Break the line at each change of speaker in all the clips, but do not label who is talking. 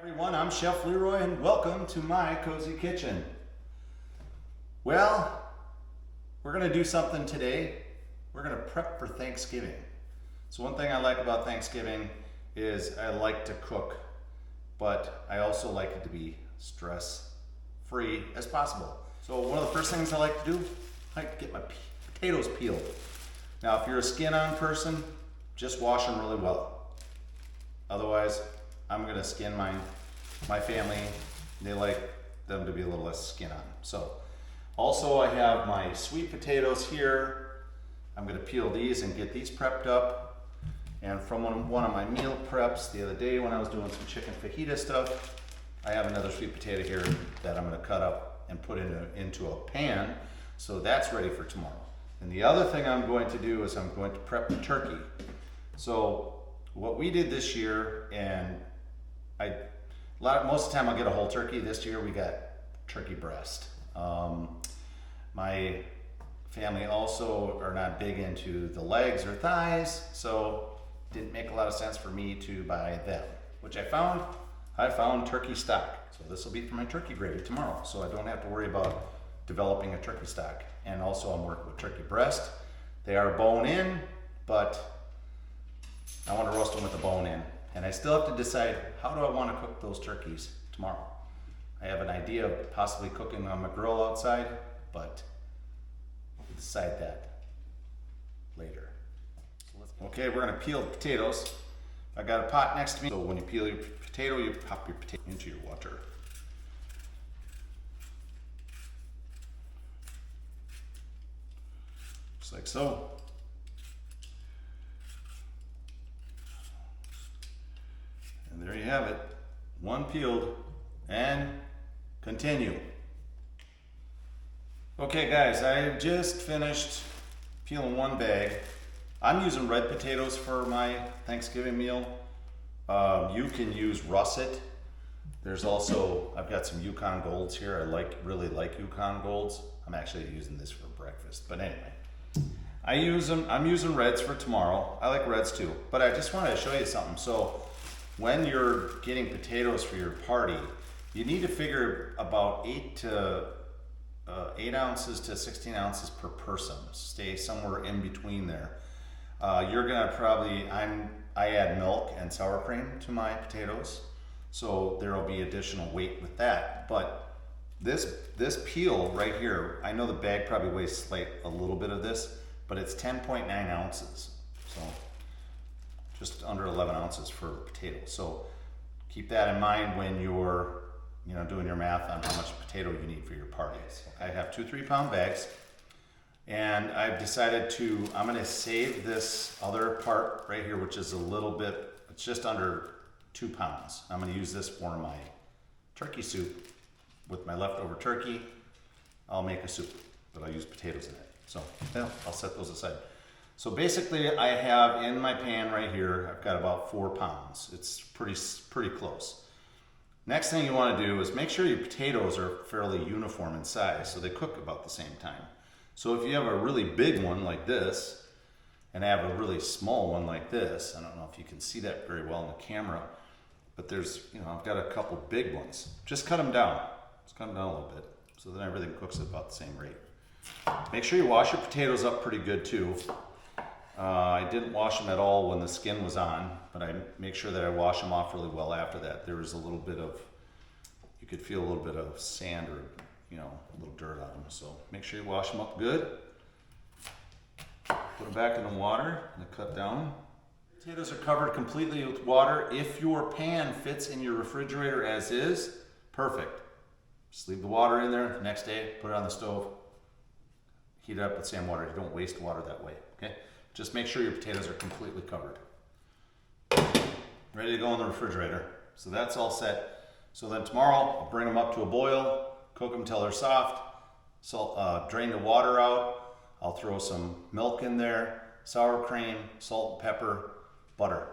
Everyone, I'm Chef Leroy and welcome to my cozy kitchen. Well, we're going to do something today. We're going to prep for Thanksgiving. So one thing I like about Thanksgiving is I like to cook, but I also like it to be stress-free as possible. So one of the first things I like to do, I like to get my potatoes peeled. Now if you're a skin-on person, just wash them really well. Otherwise, I'm gonna skin mine. My family, they like them to be a little less skin on. So, also I have my sweet potatoes here. I'm gonna peel these and get these prepped up. And from one of my meal preps the other day when I was doing some chicken fajita stuff, I have another sweet potato here that I'm gonna cut up and put into a pan. So that's ready for tomorrow. And the other thing I'm going to do is I'm going to prep the turkey. So what we did this year, and most of the time I'll get a whole turkey. This year we got turkey breast. My family also are not big into the legs or thighs, so it didn't make a lot of sense for me to buy them, which I found turkey stock. So this will be for my turkey gravy tomorrow, so I don't have to worry about developing a turkey stock. And also I'm working with turkey breast. They are bone in, but I want to roast them with the bone in. And I still have to decide, how do I want to cook those turkeys tomorrow? I have an idea of possibly cooking on my grill outside, but we'll decide that later. Okay, we're going to peel the potatoes. I got a pot next to me. So when you peel your potato, you pop your potato into your water. Just like so. And there you have it, one peeled, and continue. Okay guys, I just finished peeling one bag. I'm using red potatoes for my Thanksgiving meal. You can use russet. There's also, I've got some Yukon Golds here. I really like Yukon Golds. I'm actually using this for breakfast, but anyway. I'm using reds for tomorrow. I like reds too, but I just wanted to show you something. So when you're getting potatoes for your party, you need to figure about 8 ounces to 16 ounces per person. Stay somewhere in between there. You're gonna I add milk and sour cream to my potatoes, so there will be additional weight with that. But this peel right here, I know the bag probably weighs a little bit of this, but it's 10.9 ounces. So just under 11 ounces for potatoes. So keep that in mind when you're doing your math on how much potato you need for your parties. I have 2 3-pound bags, and I've decided I'm gonna save this other part right here, which is a little bit, it's just under 2 pounds. I'm gonna use this for my turkey soup. With my leftover turkey, I'll make a soup, but I'll use potatoes in it. So yeah, I'll set those aside. So basically I have in my pan right here, I've got about 4 pounds. It's pretty close. Next thing you want to do is make sure your potatoes are fairly uniform in size so they cook about the same time. So if you have a really big one like this, and I have a really small one like this, I don't know if you can see that very well in the camera, but I've got a couple big ones. Just cut them down. Just cut them down a little bit so then everything cooks at about the same rate. Make sure you wash your potatoes up pretty good too. I didn't wash them at all when the skin was on, but I make sure that I wash them off really well after that. There was a little bit of, you could feel a little bit of sand or, a little dirt on them. So make sure you wash them up good. Put them back in the water and cut down. Potatoes are covered completely with water. If your pan fits in your refrigerator as is, perfect. Just leave the water in there. The next day, put it on the stove. Heat it up with same water. You don't waste water that way, okay? Just make sure your potatoes are completely covered. Ready to go in the refrigerator. So that's all set. So then tomorrow, I'll bring them up to a boil, cook them till they're soft, drain the water out. I'll throw some milk in there, sour cream, salt and pepper, butter.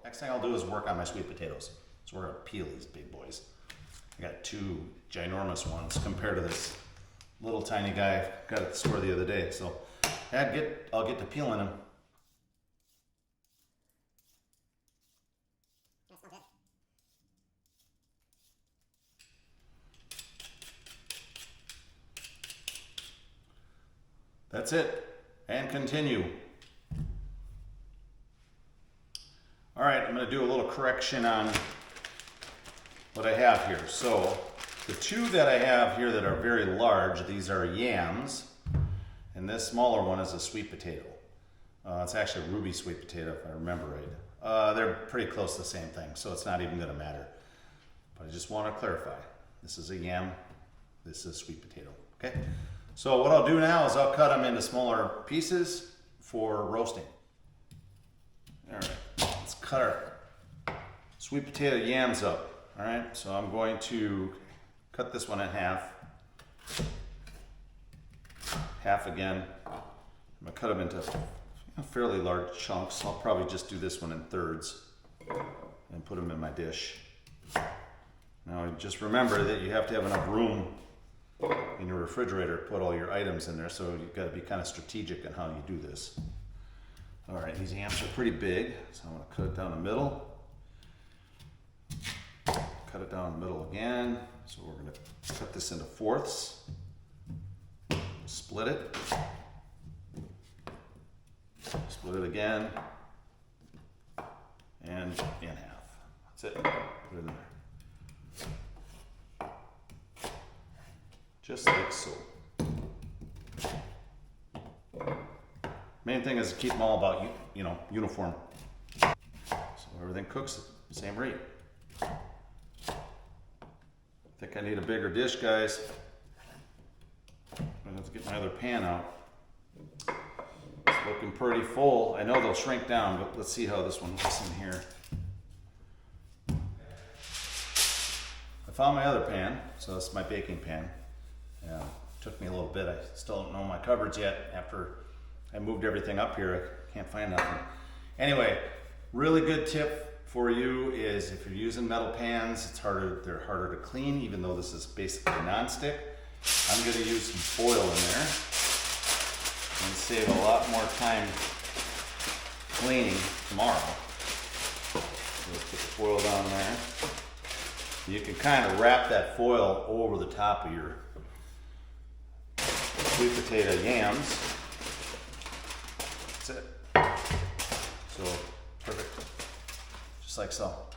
Next thing I'll do is work on my sweet potatoes. So we're gonna peel these big boys. I got 2 ginormous ones compared to this little tiny guy I got at the store the other day. So I'll get to peeling them. That's it. And continue. All right, I'm gonna do a little correction on what I have here. So the two that I have here that are very large, these are yams, and this smaller one is a sweet potato. It's actually a ruby sweet potato if I remember right. They're pretty close to the same thing, so it's not even gonna matter. But I just wanna clarify. This is a yam, this is sweet potato, okay? So what I'll do now is I'll cut them into smaller pieces for roasting. All right, let's cut our sweet potato yams up. All right, so I'm going to cut this one in half. Half again. I'm gonna cut them into fairly large chunks. I'll probably just do this one in thirds and put them in my dish. Now just remember that you have to have enough room in your refrigerator to put all your items in there, so you've got to be kind of strategic in how you do this. All right, these yams are pretty big, so I'm gonna cut it down the middle. Cut it down the middle again. So we're gonna cut this into fourths. Split it. Split it again. And in half. That's it. Put it in there. Just like so. Main thing is to keep them all about, uniform. So everything cooks at the same rate. I think I need a bigger dish, guys. I'm gonna have to get my other pan out. It's looking pretty full. I know they'll shrink down, but let's see how this one looks in here. I found my other pan, so this is my baking pan. Yeah, it took me a little bit. I still don't know my cupboards yet. After I moved everything up here, I can't find nothing. Anyway, really good tip for you is if you're using metal pans, they're harder to clean, even though this is basically non-stick. I'm gonna use some foil in there and save a lot more time cleaning tomorrow. So let's put the foil down there. You can kind of wrap that foil over the top of your sweet potato yams. That's it. So perfect. Just like so. All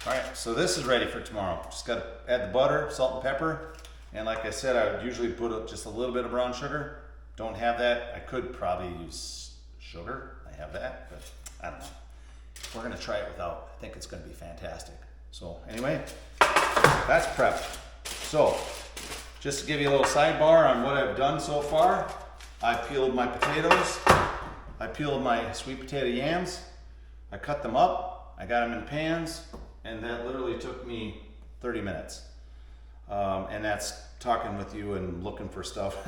right, so this is ready for tomorrow. Just got to add the butter, salt and pepper. And like I said, I would usually put just a little bit of brown sugar. Don't have that. I could probably use sugar. I have that, but I don't know. We're gonna try it without. I think it's gonna be fantastic. So anyway, that's prepped. So just to give you a little sidebar on what I've done so far, I peeled my potatoes. I peeled my sweet potato yams. I cut them up. I got them in pans, and that literally took me 30 minutes. And that's talking with you and looking for stuff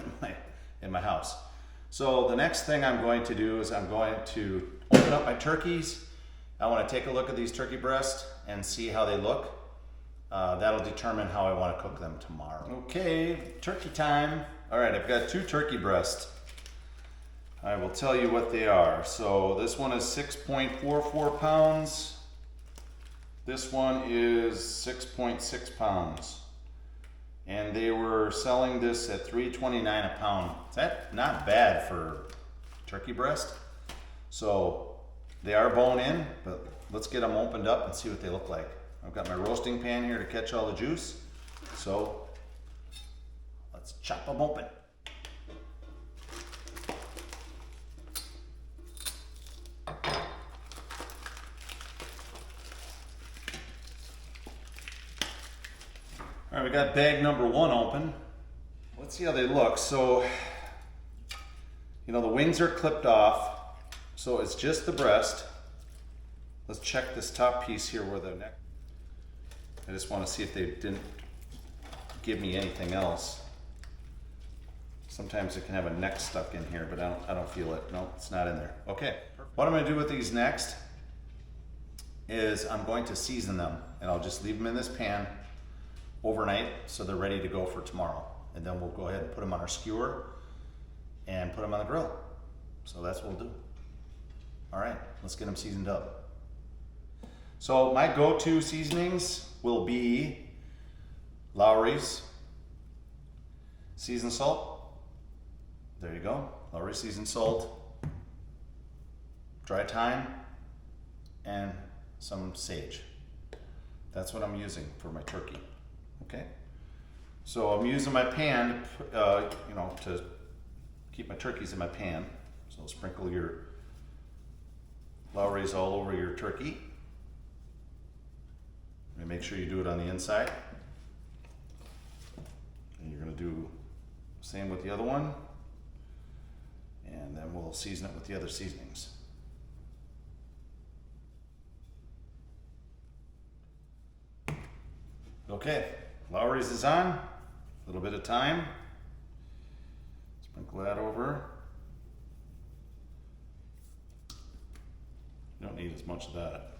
in my house. So the next thing I'm going to do is I'm going to open up my turkeys. I want to take a look at these turkey breasts and see how they look. That'll determine how I want to cook them tomorrow. Okay, turkey time. All right, I've got 2 turkey breasts. I will tell you what they are. So this one is 6.44 pounds. This one is 6.6 pounds. And they were selling this at $3.29 a pound. Is that not bad for turkey breast? So they are bone in, but let's get them opened up and see what they look like. I've got my roasting pan here to catch all the juice. So let's chop them open. All right, we got bag number 1 open. Let's see how they look. So, the wings are clipped off, so it's just the breast. Let's check this top piece here where the neck. I just want to see if they didn't give me anything else. Sometimes it can have a neck stuck in here, but I don't feel it. No, it's not in there. Okay, what I'm going to do with these next is I'm going to season them, and I'll just leave them in this pan overnight so they're ready to go for tomorrow. And then we'll go ahead and put them on our skewer and put them on the grill. So that's what we'll do. All right, let's get them seasoned up. So my go-to seasonings will be Lawry's seasoned salt, There you go. Lowry seasoned salt, dry thyme, and some sage. That's what I'm using for my turkey. Okay. So I'm using my pan, to keep my turkeys in my pan. So sprinkle your Lowry's all over your turkey. And make sure you do it on the inside. And you're going to do the same with the other one. And then we'll season it with the other seasonings. Okay, Lowry's is on. A little bit of thyme. Sprinkle that over. You don't need as much of that.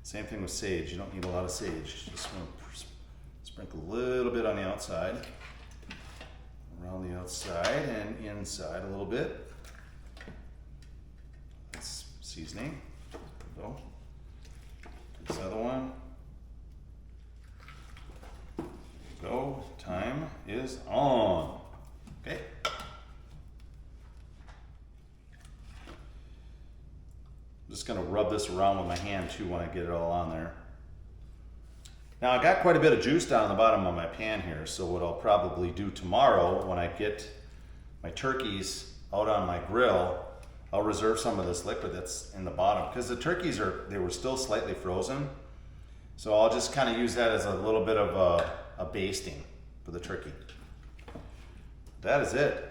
Same thing with sage. You don't need a lot of sage. Just sprinkle a little bit on the outside, around the outside and inside a little bit. That's seasoning. There we go. This other one. There we go. Time is on. Okay. I'm just gonna rub this around with my hand too when I get it all on there. Now I got quite a bit of juice down the bottom of my pan here, so what I'll probably do tomorrow when I get my turkeys out on my grill, I'll reserve some of this liquid that's in the bottom because the turkeys they were still slightly frozen. So I'll just kind of use that as a little bit of a basting for the turkey. That is it.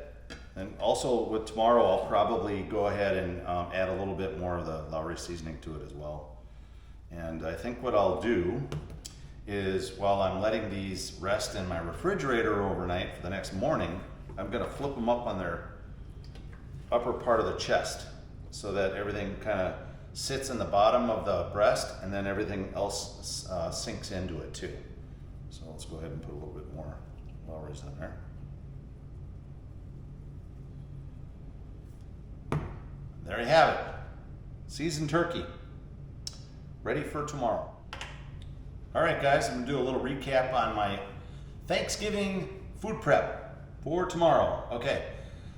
And also with tomorrow, I'll probably go ahead and add a little bit more of the Lowry seasoning to it as well. And I think what I'll do is while I'm letting these rest in my refrigerator overnight for the next morning, I'm gonna flip them up on their upper part of the chest so that everything kind of sits in the bottom of the breast and then everything else sinks into it too. So let's go ahead and put a little bit more Lowry's in there. There you have it. Seasoned turkey. Ready for tomorrow. All right, guys, I'm gonna do a little recap on my Thanksgiving food prep for tomorrow. Okay,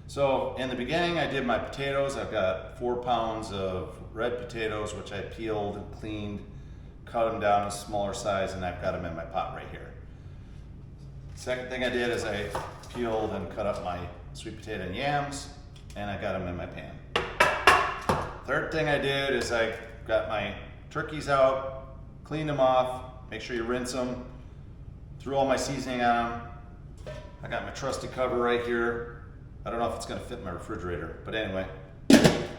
so in the beginning, I did my potatoes. I've got 4 pounds of red potatoes, which I peeled and cleaned, cut them down to smaller size, and I've got them in my pot right here. Second thing I did is I peeled and cut up my sweet potato and yams, and I got them in my pan. Third thing I did is I got my turkeys out, cleaned them off, make sure you rinse them, threw all my seasoning on them. I got my trusty cover right here. I don't know if it's gonna fit in my refrigerator, but anyway,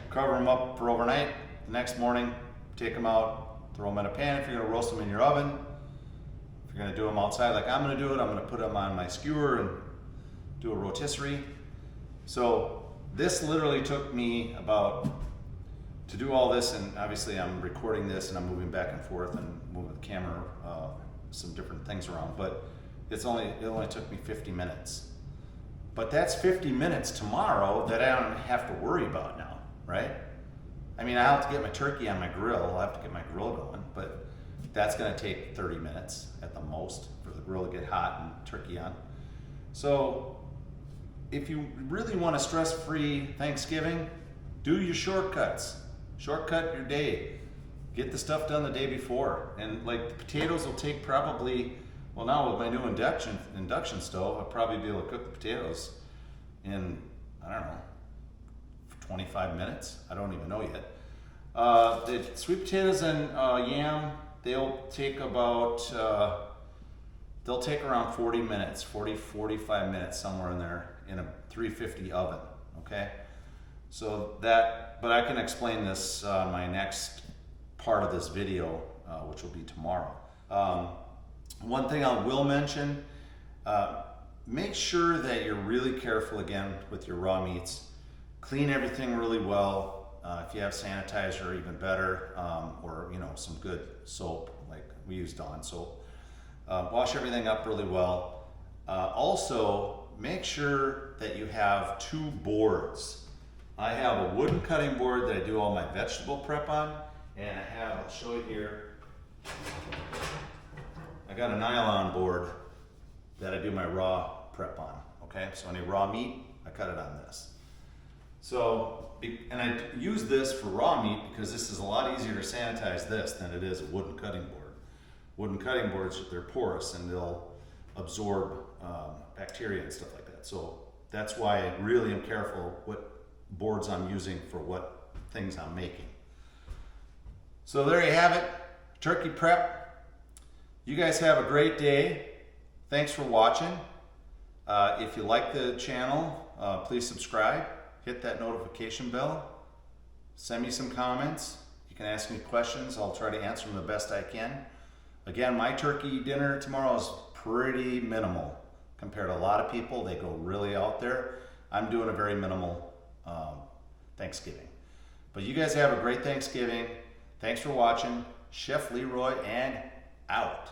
cover them up for overnight. The next morning, take them out, throw them in a pan if you're gonna roast them in your oven. If you're gonna do them outside like I'm gonna do it, I'm gonna put them on my skewer and do a rotisserie. So this literally took me to do all this, and obviously I'm recording this and I'm moving back and forth and moving the camera, some different things around, but it only took me 50 minutes. But that's 50 minutes tomorrow that I don't have to worry about now, right? I mean, I have to get my turkey on my grill, I'll have to get my grill going, but that's gonna take 30 minutes at the most for the grill to get hot and turkey on. So if you really want a stress-free Thanksgiving, do your shortcuts. Shortcut your day. Get the stuff done the day before. And like the potatoes will take probably, well now with my new induction stove, I'll probably be able to cook the potatoes in, I don't know, 25 minutes. I don't even know yet. The sweet potatoes and yam, they'll take around 40 minutes, 45 minutes, somewhere in there in a 350 oven, okay? So but I can explain this on my next part of this video, which will be tomorrow. One thing I will mention, make sure that you're really careful again with your raw meats. Clean everything really well. If you have sanitizer, even better, or some good soap, like we use Dawn soap. Wash everything up really well. Also, make sure that you have 2 boards. I have a wooden cutting board that I do all my vegetable prep on, and I'll show you here, I got a nylon board that I do my raw prep on, okay? So any raw meat, I cut it on this. So, and I use this for raw meat because this is a lot easier to sanitize this than it is a wooden cutting board. Wooden cutting boards, they're porous and they'll absorb bacteria and stuff like that. So that's why I really am careful what boards I'm using for what things I'm making. So there you have it, turkey prep. You guys have a great day. Thanks for watching. If you like the channel, please subscribe, hit that notification bell, send me some comments. You can ask me questions. I'll try to answer them the best I can. Again, my turkey dinner tomorrow is pretty minimal compared to a lot of people. They go really out there. I'm doing a very minimal Thanksgiving. But you guys have a great Thanksgiving. Thanks for watching. Chef Leroy and out.